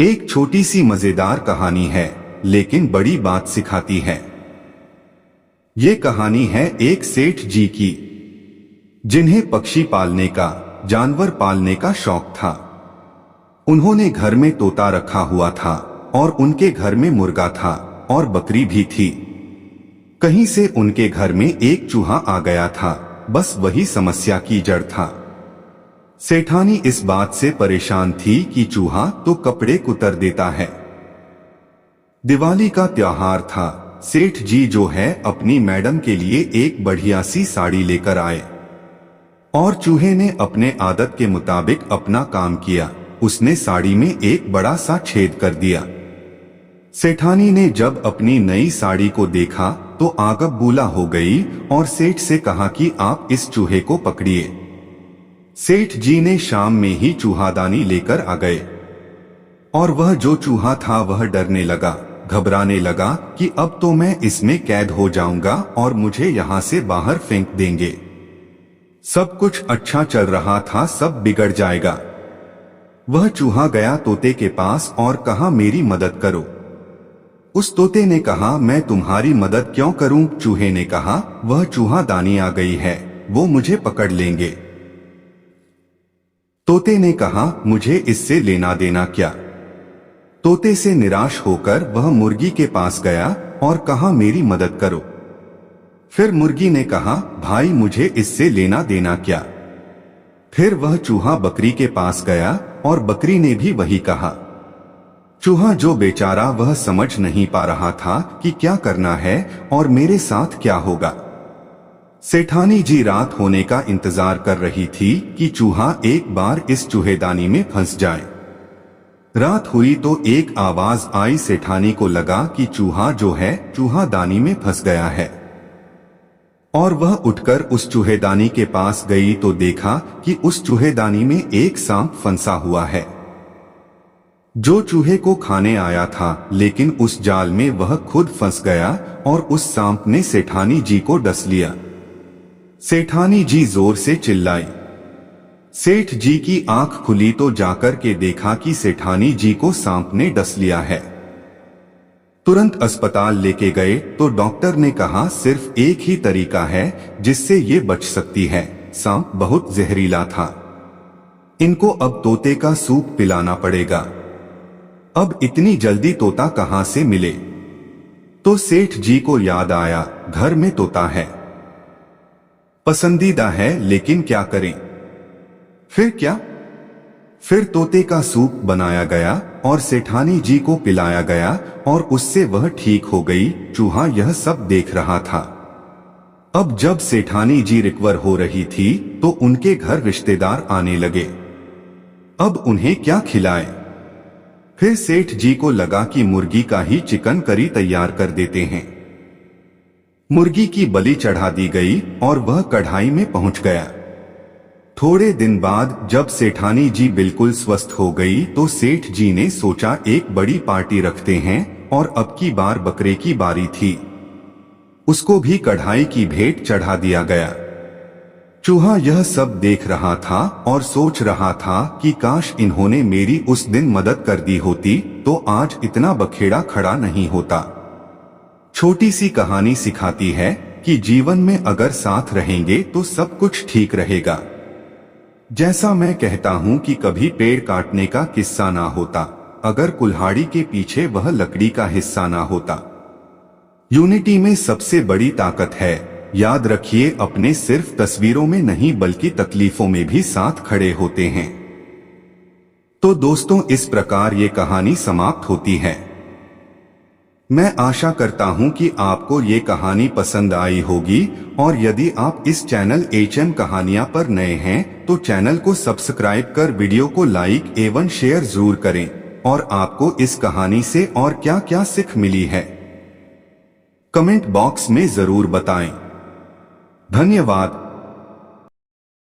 एक छोटी सी मजेदार कहानी है, लेकिन बड़ी बात सिखाती है। ये कहानी है एक सेठ जी की, जिन्हें पक्षी पालने का, जानवर पालने का शौक था। उन्होंने घर में तोता रखा हुआ था और उनके घर में मुर्गा था और बकरी भी थी। कहीं से उनके घर में एक चूहा आ गया था, बस वही समस्या की जड़ था। सेठानी इस बात से परेशान थी कि चूहा तो कपड़े कुतर देता है। दिवाली का त्योहार था। सेठ जी जो है अपनी मैडम के लिए एक बढ़िया सी साड़ी लेकर आए और चूहे ने अपने आदत के मुताबिक अपना काम किया। उसने साड़ी में एक बड़ा सा छेद कर दिया। सेठानी ने जब अपनी नई साड़ी को देखा तो आग बबूला हो गई और सेठ से कहा कि आप इस चूहे को पकड़िए। सेठ जी ने शाम में ही चूहादानी लेकर आ गए और वह जो चूहा था वह डरने लगा, घबराने लगा कि अब तो मैं इसमें कैद हो जाऊंगा और मुझे यहाँ से बाहर फेंक देंगे। सब कुछ अच्छा चल रहा था, सब बिगड़ जाएगा। वह चूहा गया तोते के पास और कहा, मेरी मदद करो। उस तोते ने कहा, मैं तुम्हारी मदद क्यों करूं? चूहे ने कहा, वह चूहादानी आ गई है, वो मुझे पकड़ लेंगे। तोते ने कहा, मुझे इससे लेना देना क्या? तोते से निराश होकर वह मुर्गी के पास गया और कहा, मेरी मदद करो। फिर मुर्गी ने कहा, भाई मुझे इससे लेना देना क्या? फिर वह चूहा बकरी के पास गया और बकरी ने भी वही कहा। चूहा जो बेचारा वह समझ नहीं पा रहा था कि क्या करना है और मेरे साथ क्या होगा। सेठानी जी रात होने का इंतजार कर रही थी कि चूहा एक बार इस चूहेदानी में फंस जाए। रात हुई तो एक आवाज आई। सेठानी को लगा कि चूहा जो है चूहादानी में फंस गया है और वह उठकर उस चूहेदानी के पास गई तो देखा कि उस चूहेदानी में एक सांप फंसा हुआ है, जो चूहे को खाने आया था। लेकिन उस जाल में वह खुद फंस गया और उस सांप ने सेठानी जी को डस लिया। सेठानी जी जोर से चिल्लाई। सेठ जी की आंख खुली तो जाकर के देखा कि सेठानी जी को सांप ने डस लिया है। तुरंत अस्पताल लेके गए तो डॉक्टर ने कहा, सिर्फ एक ही तरीका है जिससे ये बच सकती है। सांप बहुत जहरीला था, इनको अब तोते का सूप पिलाना पड़ेगा। अब इतनी जल्दी तोता कहां से मिले? तो सेठ जी को याद आया, घर में तोता है, पसंदीदा है, लेकिन क्या करें? फिर क्या? फिर तोते का सूप बनाया गया और सेठानी जी को पिलाया गया और उससे वह ठीक हो गई। चूहा यह सब देख रहा था। अब जब सेठानी जी रिकवर हो रही थी तो उनके घर रिश्तेदार आने लगे। अब उन्हें क्या खिलाएं? फिर सेठ जी को लगा कि मुर्गी का ही चिकन करी तैयार कर देते हैं। मुर्गी की बलि चढ़ा दी गई और वह कढ़ाई में पहुंच गया। थोड़े दिन बाद जब सेठानी जी बिल्कुल स्वस्थ हो गई तो सेठ जी ने सोचा एक बड़ी पार्टी रखते हैं और अब की बार बकरे की बारी थी। उसको भी कढ़ाई की भेंट चढ़ा दिया गया। चूहा यह सब देख रहा था और सोच रहा था कि काश इन्होंने मेरी उस दिन मदद कर दी होती तो आज इतना बखेड़ा खड़ा नहीं होता। छोटी सी कहानी सिखाती है कि जीवन में अगर साथ रहेंगे तो सब कुछ ठीक रहेगा। जैसा मैं कहता हूँ कि कभी पेड़ काटने का किस्सा ना होता अगर कुल्हाड़ी के पीछे वह लकड़ी का हिस्सा ना होता। यूनिटी में सबसे बड़ी ताकत है। याद रखिए, अपने सिर्फ तस्वीरों में नहीं बल्कि तकलीफों में भी साथ खड़े होते हैं। तो दोस्तों, इस प्रकार ये कहानी समाप्त होती है। मैं आशा करता हूं कि आपको ये कहानी पसंद आई होगी और यदि आप इस चैनल HM कहानियां पर नए हैं तो चैनल को सब्सक्राइब कर वीडियो को लाइक एवं शेयर जरूर करें। और आपको इस कहानी से और क्या क्या सीख मिली है कमेंट बॉक्स में जरूर बताएं। धन्यवाद।